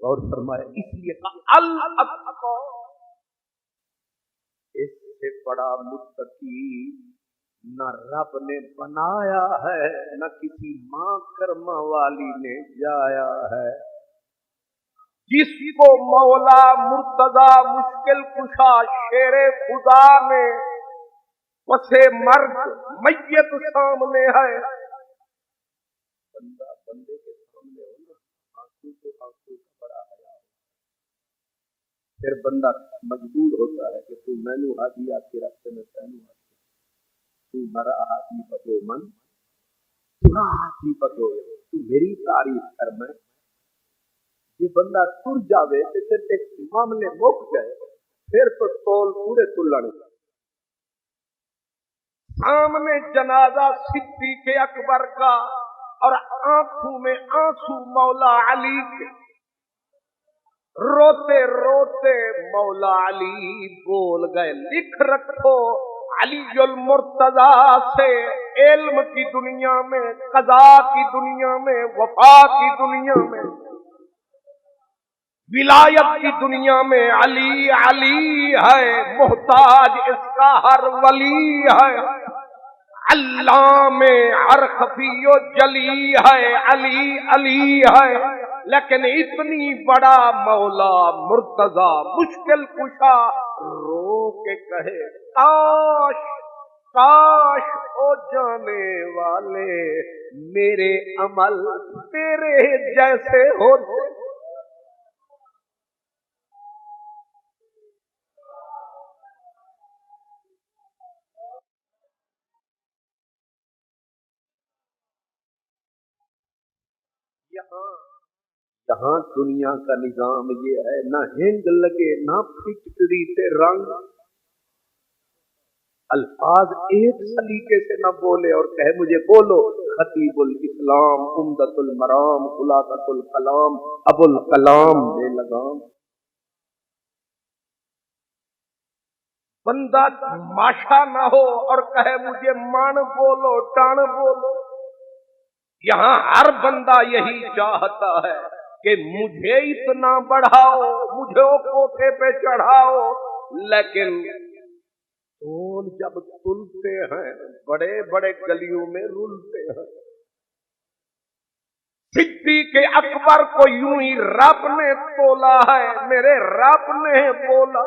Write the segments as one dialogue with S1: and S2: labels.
S1: اور فرمایا اس لیے کہا الاتقا، اس سے بڑا متقی نہ رب نے بنایا ہے نہ کسی ماں کرما والی نے جایا ہے۔ جس کو مولا مرتضی مشکل کشا شیر خدا نے وسے مرد میت سامنے ہے، بندہ بندے کے سامنے ہونا آنکھوں کو آنکھوں کا بڑا حیا، پھر بندہ مجبور ہوتا ہے کہ تو میں نو ہاتھی آپ کے راستے میں پہنوں تو مرا ہاتھی پکو من تھوڑا ہاتھی پکو تو میری تعریف کر، میں یہ بندہ ٹر جاوے تو پھر ایک معاملے مک گئے، پھر تو تول پورے تلن۔ سامنے جنازہ صدیق اکبر کا اور آنکھوں میں آنسو مولا علی کے، روتے روتے مولا علی بول گئے لکھ رکھو علی المرتضی سے علم کی دنیا میں، قضا کی دنیا میں، وفا کی دنیا میں، ولایت کی دنیا میں علی علی ہے، محتاج اس کا ہر ولی ہے، اللہ میں ہر خفی و جلی ہے، علی علی ہے، لیکن اتنی بڑا مولا مرتضی مشکل کشا رو کے کہے کاش کاش او جانے والے میرے عمل تیرے جیسے ہوتے۔ یہاں دنیا کا نظام یہ ہے، نہ ہنگ لگے نہ پھٹکڑی سے رنگ، الفاظ ایک سلیقے سے نہ بولے اور کہے مجھے بولو، خطیب الاسلام عمدۃ المرام خلاصۃ الکلام ابو الکلام بے لگام۔ بندہ ماشا نہ ہو اور کہے مجھے مان بولو ٹان بولو، یہاں ہر بندہ یہی چاہتا ہے کہ مجھے اتنا بڑھاؤ، مجھے کوٹھے پہ چڑھاؤ، لیکن تول جب تلتے ہیں بڑے بڑے گلیوں میں رلتے ہیں۔ صدیق اکبر کو یوں ہی رب نے تولا ہے، میرے رب نے بولا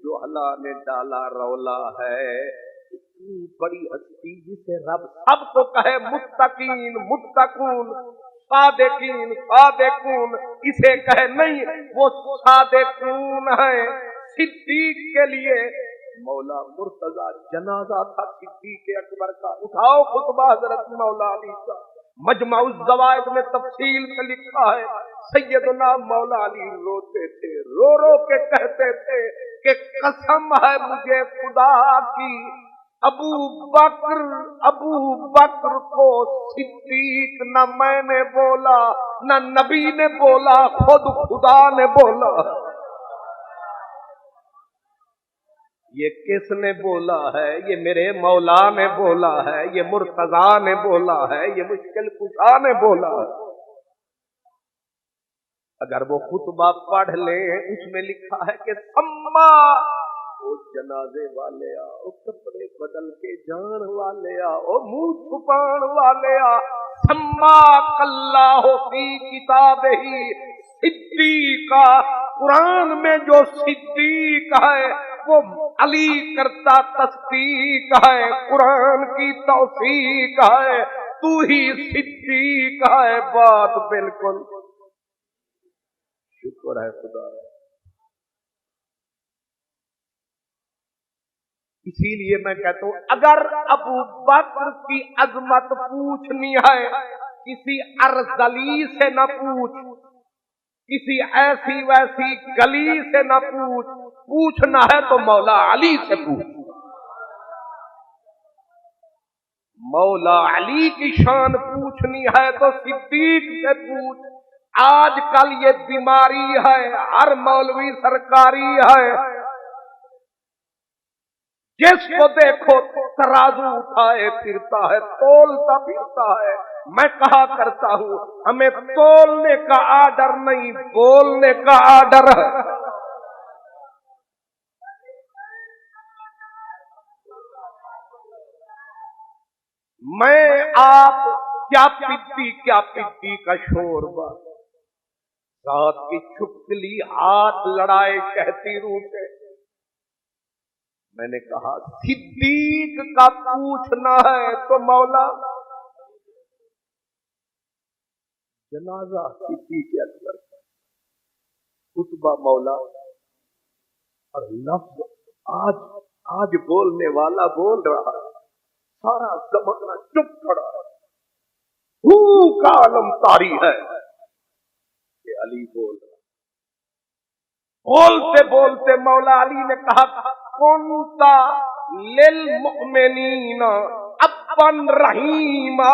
S1: جوہلا نے ڈالا رولا ہے، اتنی بڑی ہستی جسے رب سب کو کہے متقین متقون صادقین صادقون، اسے کہے نہیں وہ صادقون ہے۔ صدیق کے لیے مولا مرتضی جنازہ تھا صدیق اکبر کا، اٹھاؤ خطبہ حضرت مولا علی کا، مجمع الزوائد میں تفصیل سے لکھا ہے، سیدنا مولا علی روتے تھے، رو رو کے کہتے تھے کہ قسم ہے مجھے خدا کی، ابو بکر کو صدیق نہ میں نے بولا نہ نبی نے بولا، خود خدا نے بولا۔ یہ کس نے بولا ہے؟ یہ میرے مولا نے بولا ہے، یہ مرتضی نے بولا ہے، یہ مشکل کشا نے بولا ہے۔ اگر وہ خطبہ پڑھ لیں اس میں لکھا ہے کہ سما او جنازے والے او کپڑے بدل کے جان والے او منہ چھپان والے سما اللہ فی کتاب ہی صدیقہ، قرآن میں جو صدیق ہے وہ علی کرتا تصدیق ہے، قرآن کی توثیق ہے، تو ہی صدیق ہے، بات بالکل شکر ہے خدا ہے۔ اسی لیے میں کہتا ہوں اگر ابو بکر کی عظمت پوچھنی ہے کسی ارذلی سے نہ پوچھ، کسی ایسی ویسی گلی سے نہ پوچھ، پوچھنا ہے تو مولا علی سے پوچھ۔ مولا علی کی شان پوچھنی ہے تو صدیق سے پوچھ۔ آج کل یہ بیماری ہے، ہر مولوی سرکاری ہے، جس کو دیکھو ترازو اٹھائے پھرتا ہے، تولتا پھرتا ہے، میں کہا کرتا ہوں ہمیں تولنے کا آرڈر نہیں، بولنے کا آرڈر ہے۔ میں آپ کیا پتی کا شوربا، ذات کی چھپکلی ہاتھ لڑائے کہتی روح سے۔ میں نے کہا صدیق کا پوچھنا ہے تو مولا، جنازہ صدیق اکبر کا، خطبہ مولا، اور لفظ آج بولنے والا بول رہا ہے، سارا زمانہ چپ کھڑا ہے، کا عالم طاری ہے کہ علی بول رہا۔ بولتے بولتے مولا علی نے کہا کنتا للمؤمنین ابا رحیما،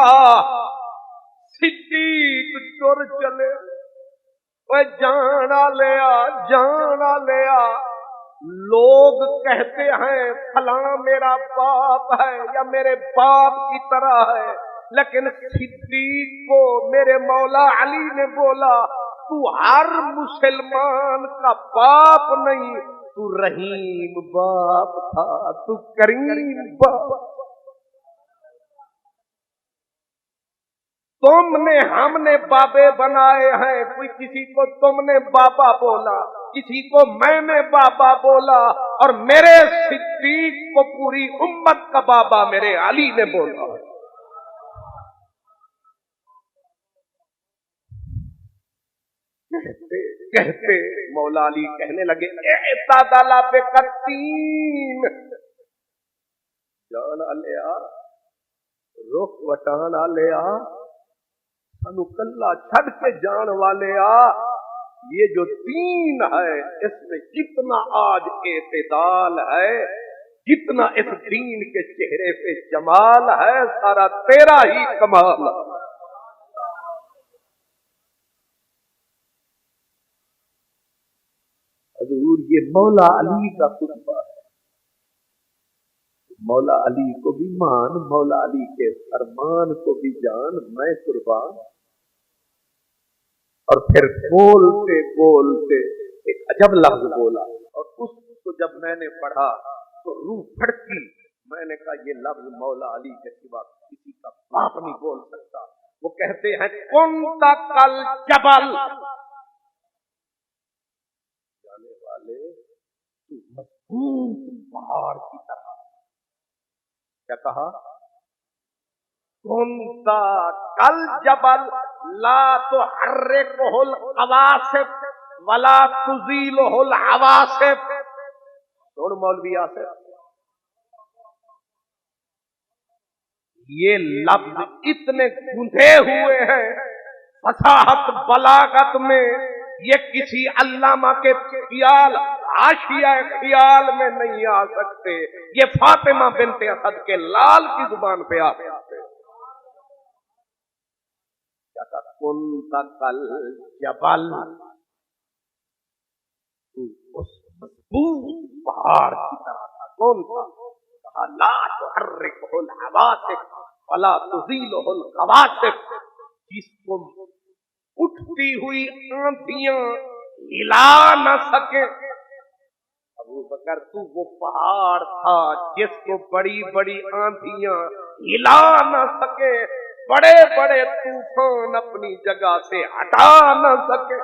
S1: صدیق ٹر چلے، وہ جانا لیا، لوگ کہتے ہیں فلاں میرا باپ ہے یا میرے باپ کی طرح ہے، لیکن صدیق کو میرے مولا علی نے بولا تو ہر مسلمان کا باپ نہیں، تو رحیم باپ تھا، تو کریم باپ۔ تم نے ہم نے بابے بنائے ہیں، کوئی کسی کو تم نے بابا بولا، کسی کو میں نے بابا بولا، اور میرے صدیق کو پوری امت کا بابا میرے علی نے بولا۔ کہتے مولا علی کہنے لگے اعتدال پہ کتین، جان لیا، رخ وٹانا لیا، سنو کلا چھڑ کے جان والے یہ جو دین ہے اس میں جتنا آج اعتدال ہے، جتنا اس دین کے چہرے پہ جمال ہے، سارا تیرا ہی کمال ہے۔ حضور یہ مولا علی کا خطبہ ہے، مولا علی کو بھی مان، مولا علی کے فرمان کو بھی جان، میں قربان۔ اور پھر بولتے بولتے ایک عجب لفظ بولا، اور اس کو جب میں نے پڑھا تو روح پھٹکی۔ میں نے کہا یہ لفظ مولا علی کے سوا کسی کا باپ نہیں بول سکتا۔ وہ کہتے ہیں کنتا کل جبل، جانے والے تو مضبوط پہاڑ کی طرح۔ کیا کہا؟ کنتا کل جبل لا تحرکہ القواصف ولا تزیلہ العواصف۔ سن مولوی آصف، یہ لفظ اتنے گندھے ہوئے ہیں فصاحت بلاغت میں، یہ کسی علامہ کے خیال حاشیہ خیال میں نہیں آ سکتے، یہ فاطمہ بنت اسد کے لال کی زبان پہ آتے ہیں۔ کنتا کل جبل، اس مضبوط پہاڑ کی طرح تھا۔ کون تھا؟ کہا لا تحرکہ العواصف ولا تزیلہ القواصف، جس کو اٹھتی ہوئی آندھیاں ہلا نہ سکے۔ ابو بکر تو وہ پہاڑ تھا جس کو بڑی بڑی آندھیاں ہلا نہ سکے، بڑے بڑے طوفان اپنی جگہ سے ہٹا نہ سکے۔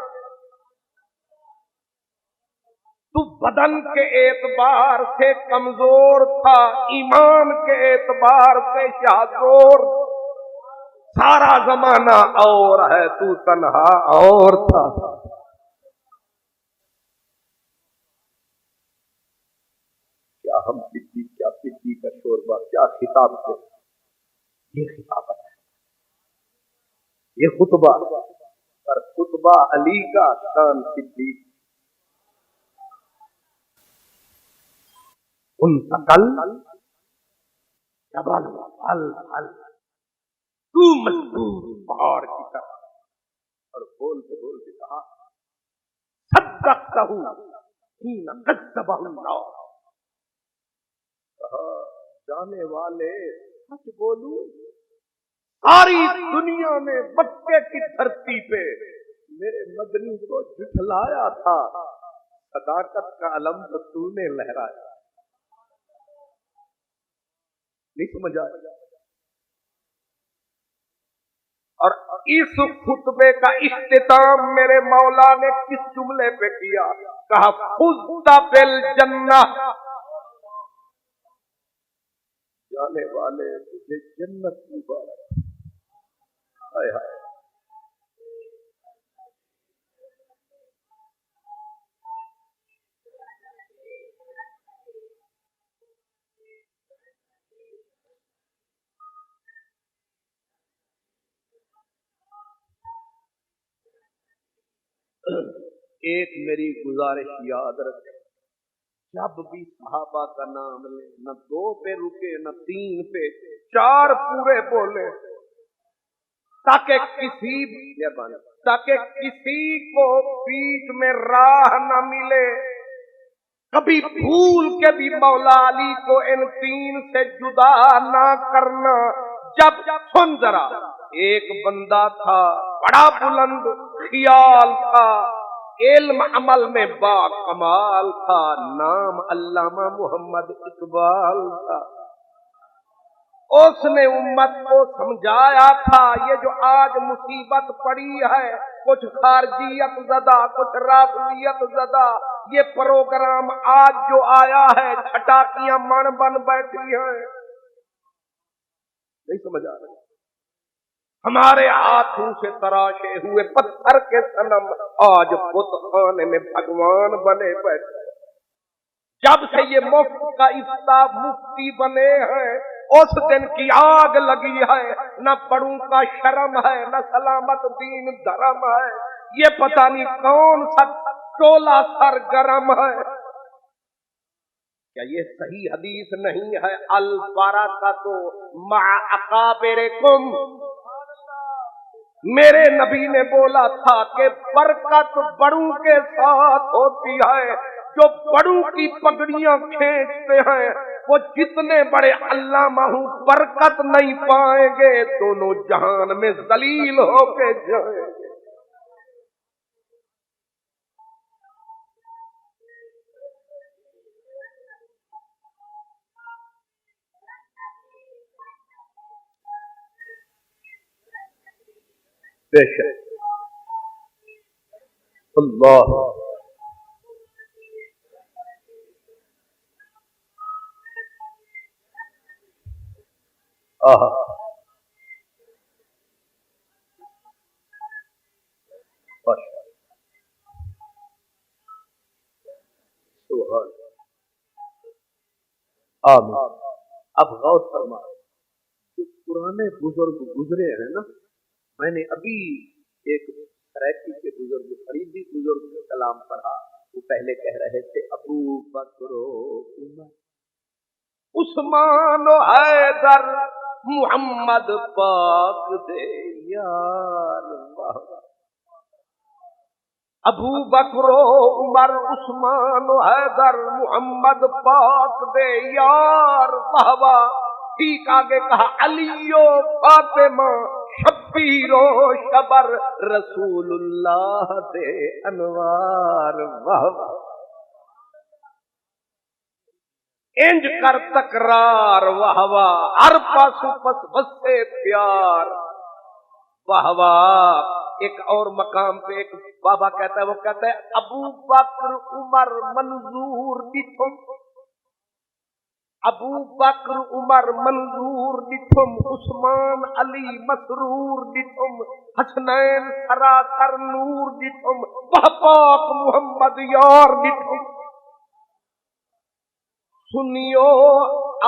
S1: تو بدن کے اعتبار سے کمزور تھا، ایمان کے اعتبار سے شاہزور، سارا زمانہ اور ہے، تو تنہا اور تھا۔ کیا ہم صدیق کا شوربہ، کیا خطاب سے، یہ خطابت ہے، یہ خطبہ، پر خطبہ علی کا، شان صدیق۔ انتقل جبل حل تو مضبوط پہاڑ کی طرح، اور بولتے بولتے کہا صدقتہ حین کذبہ اللہ، کہا جانے والے سچ بولوں، ساری دنیا نے مکے کی دھرتی پہ میرے مدنی کو جھٹلایا تھا، صداقت کا علم تو تو نے لہرایا۔ نہیں سمجھ آیا؟ اور اس خطبے کا اختتام میرے مولا نے کس جملے پہ کیا؟ کہا فزت بالجنہ، جانے والے تجھے جنت مبارک۔ ہائے ہائے، ایک میری گزارش یاد رکھیں، جب بھی صحابہ کا نام لیں نہ دو پہ رکے نہ تین پہ، چار پورے بولے، تاکہ کسی کو بیچ میں راہ نہ ملے۔ کبھی بھول کے بھی مولا علی کو ان تین سے جدا نہ کرنا۔ جب سن ذرا، ایک بندہ تھا بڑا بلند خیال تھا، علم عمل میں با کمال تھا، نام علامہ محمد اقبال تھا۔ اس نے امت کو سمجھایا تھا یہ جو آج مصیبت پڑی ہے، کچھ خارجیت زدہ کچھ رافضیت زدہ، یہ پروگرام آج جو آیا ہے چھٹاکیاں من بن بیٹھی ہیں۔ نہیں سمجھ آ رہا؟ ہمارے ہاتھوں سے تراشے ہوئے پتھر کے صنم آج بت خانے میں بھگوان بنے بیٹھے۔ جب سے یہ مفت کا افتاء مفتی بنے ہیں، اس دن کی آگ لگی ہے، نہ بڑوں کا شرم ہے نہ سلامت دین دھرم ہے، یہ پتہ نہیں کون سا ٹولا سرگرم ہے۔ کیا یہ صحیح حدیث نہیں ہے؟ البرکۃ مع اکابرکم، میرے نبی نے بولا تھا کہ برکت بڑوں کے ساتھ ہوتی ہے۔ جو بڑوں کی پگڑیاں کھینچتے ہیں وہ جتنے بڑے علامہ ہوں برکت نہیں پائیں گے، دونوں جہان میں ذلیل ہو کے جائیں گے۔ بے شک اللہ آہا، سبحان آمین۔ اب غور فرما، جو پرانے بزرگ گزرے ہیں نا، میں نے ابھی ایک سرائکی کے بزرگ فریدی بزرگ کا کلام پڑھا، وہ پہلے کہہ رہے تھے ابو بکر و عمر عثمان و حیدر محمد پاک دے یار، ابو بکر و عمر عثمان و حیدر محمد پاک دے یار، واہ واہ۔ ٹھیک آگے کہا علی و فاطمہ شبیر و شبر رسول اللہ دے انوار، واہ واہ۔ انج کر تکرار، واہ واہ، ہر پاسو پس بسے پیار، واہ واہ۔ ایک اور مقام پہ ایک بابا کہتا ہے، وہ کہتا ہے ابو بکر عمر منظور ڈٹھم، ابو بکر عمر منظور ڈٹھم، عثمان علی مسرور ڈٹھم، حسنین سراسر نور ڈٹھم، وہ پاک محمد یار ڈٹھم۔ سنیو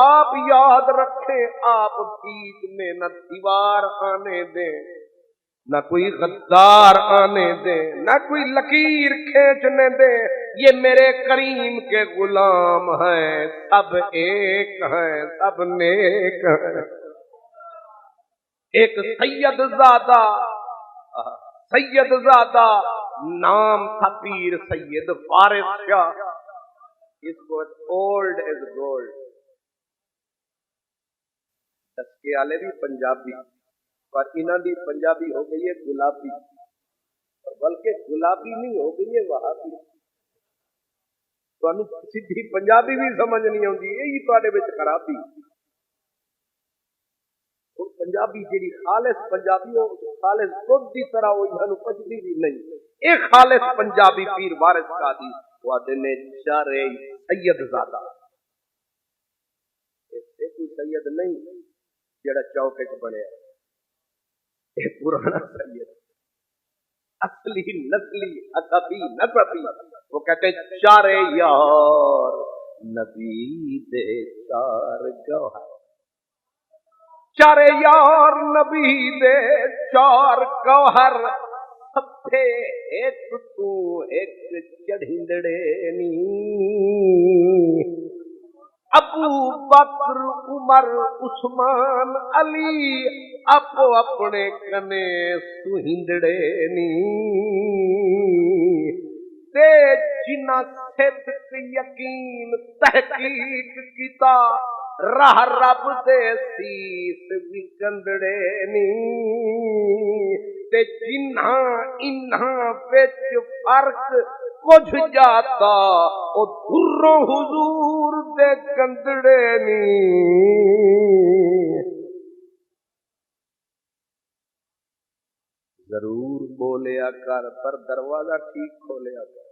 S1: آپ یاد رکھیں، آپ بیچ میں نہ دیوار آنے دیں، نہ کوئی غدار آنے دیں، نہ کوئی لکیر کھینچنے دیں۔ یہ میرے کریم کے غلام ہیں، سب ایک ہیں، سب نیک ہیں۔ ایک سید زادہ نام تھا پیر سید فارس شاہ، اس کو اولڈ از گولڈ، دس کے والے بھی پنجابی پر انہاں دی پنجابی ہو گئی ہے گلابی، اور بلکہ گلابی نہیں ہو گئی ہے وہابی. تانوں سیدھی پنجابی بھی سمجھ نہیں آتی، یہی تواڈے وچ خرابی. اور پنجابی جیڑی خالص پنجابی ہو خالص دودھ دی طرح ہوئی سانوں پچدی بھی نہیں. اے خالص پنجابی پیر وارث قادری وعدے نے چارے سید زادہ، اے کوئی سید نہیں جڑا چوک وچ بنیا، اے پرانا سید اصلی نسلی ادبی نسبی. وہ کہتے ہیں چارے یار نبی دے چار گوہر، چارے یار نبی دے چار گوہر، سبھے ایک تو ایک چڑھندڑے نی. ابو بکر عمر عثمان علی اپو اپنے کنے سہندڑے نی. تے جنہ صدق یقین تحقیق کیتا راہ رب دے سیس وکندڑے نی. تے جنہ انہاں وچ فرق کچھ جاتا او دروں حضور دے گندڑے نی. ضرور بولیا کر پر دروازہ ٹھیک کھولیا کر.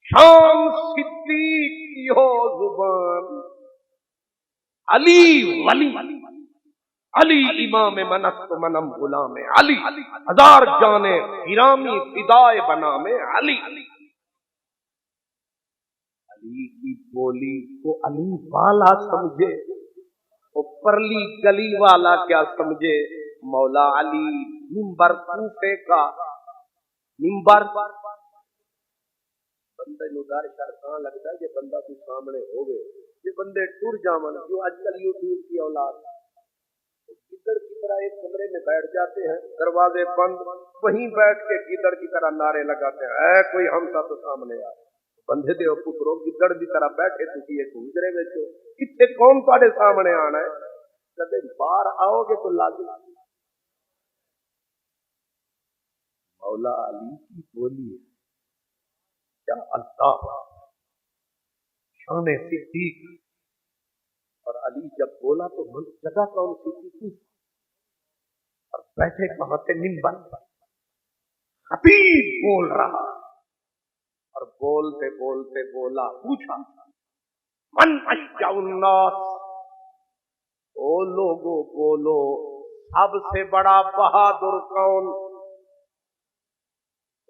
S1: شان صدیق کی ہو زبان، علی ولی، علی امام منست منم غلام علی، ہزار جانے گرامی فدائے بنا میں علی. علی کی بولی کو علی والا سمجھے، وہ پرلی گلی والا کیا سمجھے. مولا علی منبر کوفے کا منبر، بندے نو ڈر شر کہاں لگتا ہے جی بندہ کوئی سامنے ہوگے، یہ بندے ٹر جاون. جو آج کل یوٹیوب کی اولاد گدڑ کی طرح ایک کمرے میں بیٹھ جاتے ہیں، دروازے بند، وہیں بیٹھ کے گدڑ کی طرح نعرے لگاتے ہیں اے کوئی ہم سا تو سامنے آ. بندے دے پترو گدڑ کی طرح بیٹھے تھی ایک حجرے میں کتنے کون تھوڑے سامنے آنا ہے. کدے باہر آؤ گے تو لگ. مولا علی کی بولی کیا اللہ، شان صدیق. اور علی جب بولا تو جگہ کون سی تھی، اور بیٹھے کہاں تھے منبر پر. خطیب بول رہا اور بولتے بولتے بولا، پوچھا من اشجع الناس، او لوگو بولو سب سے بڑا بہادر کون.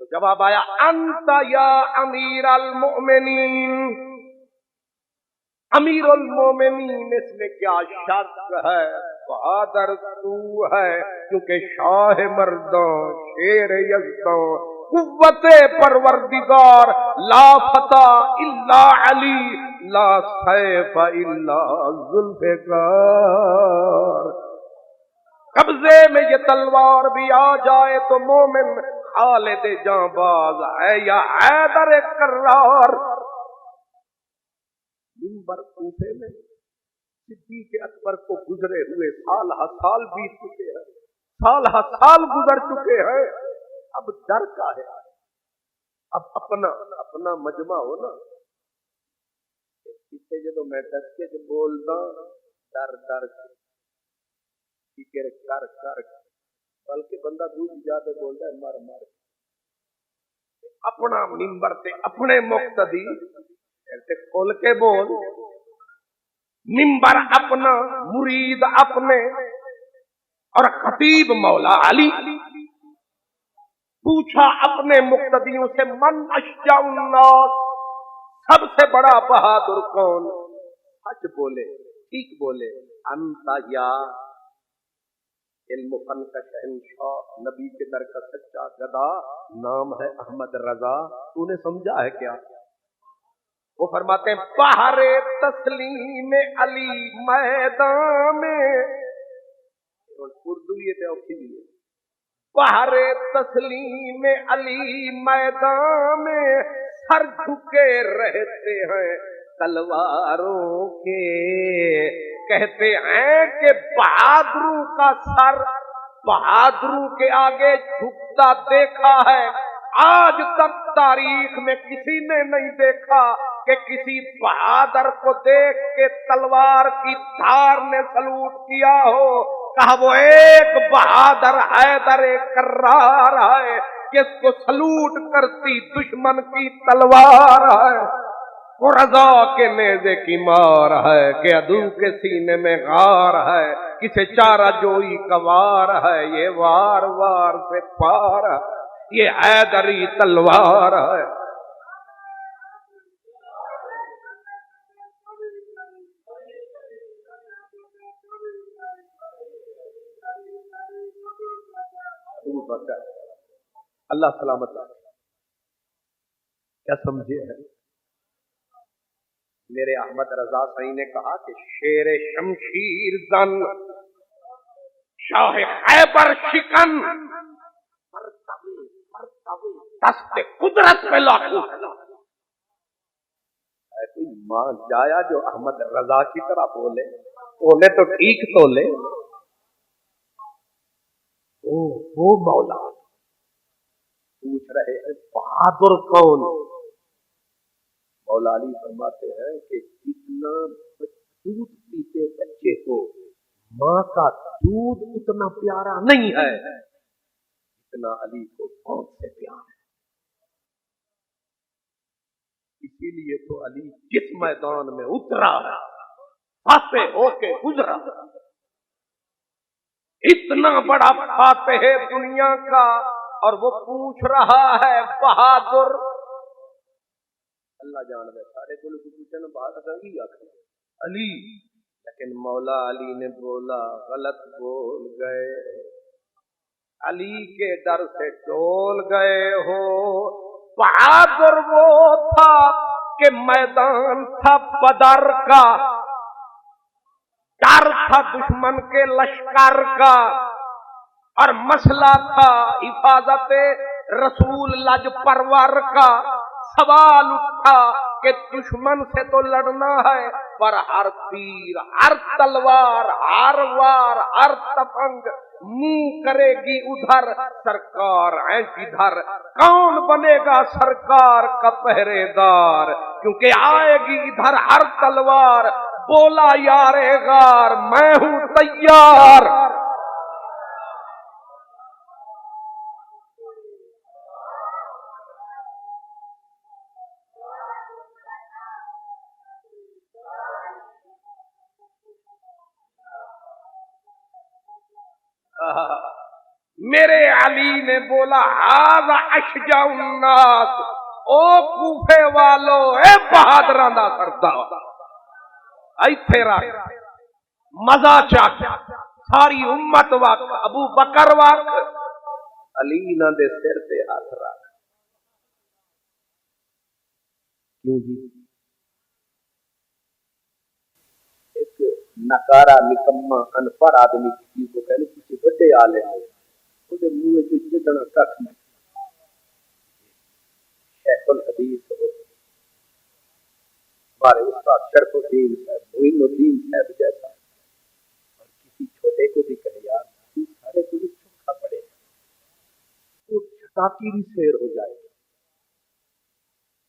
S1: تو جواب آیا انت یا امیر المؤمنین. امیر المومنین اس میں کیا شک ہے، بہادر تو ہے کیونکہ شاہ مرداں شیر یزداں قوت پروردگار، لا فتح الا علی، لا سیف الا ذوالفقار. قبضے میں یہ تلوار بھی آ جائے تو مومن خالد جاں باز ہے یا حیدر کرار. منبر کوفے میں صدیق اکبر کو گزرے ہوئے سال ہا سال بیت چکے ہیں، سال ہا سال گزر چکے ہیں. اب ڈر کا ہے، اب اپنا اپنا مجمع ہو نا. اسے جدو میں دس کے جو بولدا ڈر ڈر فکر کر کر، بلکہ بندہ دوسری جاتے بولتا ہے مر مر. اپنا منبر تے اپنے مقتدی ایسے کھول کے بول. منبر اپنا، مرید اپنے، اور خطیب مولا علی. پوچھا اپنے مقتدیوں سے من اشجع الناس، سب سے بڑا بہادر کون. سچ بولے، ٹھیک بولے. انت یا علم و فن کا شہنشاہ، نبی کے در کا سچا گدا، نام ہے احمد رضا. تو نے سمجھا ہے کیا؟ وہ فرماتے ہیں بہر تسلیم علی میدان میں، اردو یہ تے اوکھی ہے. بہر تسلیم علی میدان میں سر جھکے رہتے ہیں تلواروں کے، کہتے ہیں کہ بہادروں کا سر بہادروں کے آگے جھکتا دیکھا ہے، آج تک تاریخ میں کسی نے نہیں دیکھا کہ کسی بہادر کو دیکھ کے تلوار کی دھار نے سلوٹ کیا ہو۔ کہا وہ ایک بہادر حیدر کرار ہے، جس کو سلوٹ کرتی دشمن کی تلوار ہے۔ وہ رضا کے نیزے کی مار ہے کہ عدو کے سینے میں غار ہے، کسے چارہ جوئی کا وار ہے، یہ وار وار سے پار ہے، یہ حیدری تلوار ہے۔ اللہ سلامت ہے۔ کیا سمجھے ہیں؟ میرے احمد رضا سائی نے کہا کہ شیر شمشیر زن شاہ خیبر شکن دست قدرت پہ لاکھوں کوئی مان جایا جو احمد رضا کی طرح بولے، بولے تو ٹھیک تو لے۔ وہ مولا پوچھ رہے ہیں بہادر کون؟ مولا علی فرماتے ہیں کہ جتنا دودھ پیتے بچے کو ماں کا دودھ اتنا پیارا نہیں ہے اتنا علی کو بہت سے پیار ہے۔ اسی لیے تو علی جس میدان میں اترا فاتح ہو کے گزرا، اتنا بڑا فاتح ہے دنیا کا، اور وہ پوچھ رہا ہے بہادر۔ اللہ جان دے سارے کو پوچھے نا بہادر ہی آخر علی، لیکن مولا علی نے بولا غلط بول گئے، علی کے ڈر سے ڈول گئے ہو۔ بہادر وہ تھا کہ میدان تھا بدر کا، ڈر تھا دشمن کے لشکر کا، اور مسئلہ تھا حفاظت رسول لج پرور کا۔ سوال اٹھا کہ دشمن سے تو لڑنا ہے، پر ہر تیر ہر تلوار ہر وار ہر تفنگ منہ کرے گی ادھر، سرکار ہیں کدھر، کون بنے گا سرکار کا پہرے دار، کیونکہ آئے گی ادھر ہر تلوار۔ بولا یار غار میں ہوں تیار۔ میرے علی نے بولا ھذا اشجع الناس، او کوفے والو اے بہادراں دا سردار، ایتھے رکھ مزہ چک، ساری امت وقت ابو بکر وقت، علی نہ دے سر تے ہاتھ رکھ۔ کیوں جی؟ ایک نکارا نکما انپڑھ آدمی کسی کو کہنے کسی بڑے عالم ہے اسے منہ سے جتنا کھ نہیں، شیخ الحدیث ہو ہمارے استاد شرف الدین صاحب معین الدین صاحب جیسا، اور کسی چھوٹے کو بھی کہے یار تو سارے کو بھی چوکھا پڑے گا، وہ چھٹاکی بھی سیر ہو جائے گا۔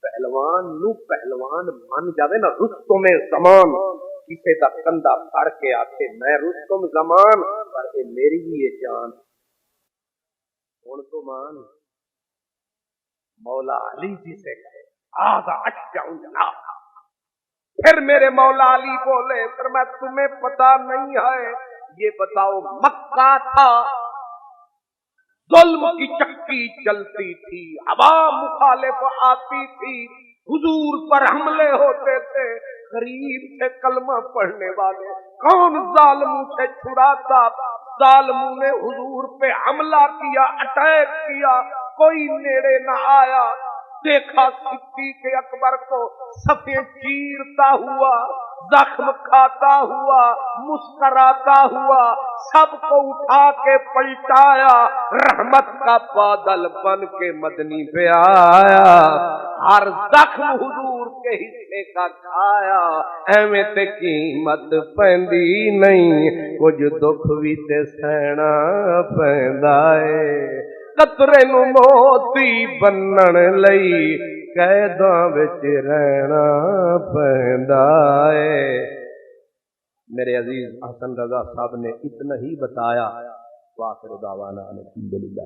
S1: پہلوان نو پہلوان من جاوے نا رستم زمان، کسے دا کندھا پھڑ کے آکھے میں رستم زمان پر اے میری بھی یہ جان، ہن تو مان مولا علی جی سے کہے ھذا اشجع الناس۔ پھر میرے مولا علی بولے پھر میں تمہیں پتا نہیں ہے یہ بتاؤ مکہ تھا، ظلم کی چکی چلتی تھی، ہوا مخالف آتی تھی، حضور پر حملے ہوتے تھے، غریب تھے کلمہ پڑھنے والے، کون ظالموں سے چھڑاتا؟ ظالموں نے حضور پہ حملہ کیا، اٹیک کیا، کوئی نیڑے نہ آیا۔ دیکھا صدیق اکبر کو صفیں چیرتا ہوا، زخم کھاتا ہوا مسکراتا ہوا سب کو اٹھا کے پلٹایا، رحمت کا بادل بن کے مدنی پہ آیا، ہر زخم حضور کے حصے کا کھایا، ایویں تے قیمت پیندی نہیں، کچھ دکھ بھی تے سہنا پیندا اے، قطرے نو موتی بنن لئی قیداں وچ رہنا پیندا اے۔ میرے عزیز حسن رضا صاحب نے اتنا ہی بتایا، وآخر دعوانا الحمدللہ۔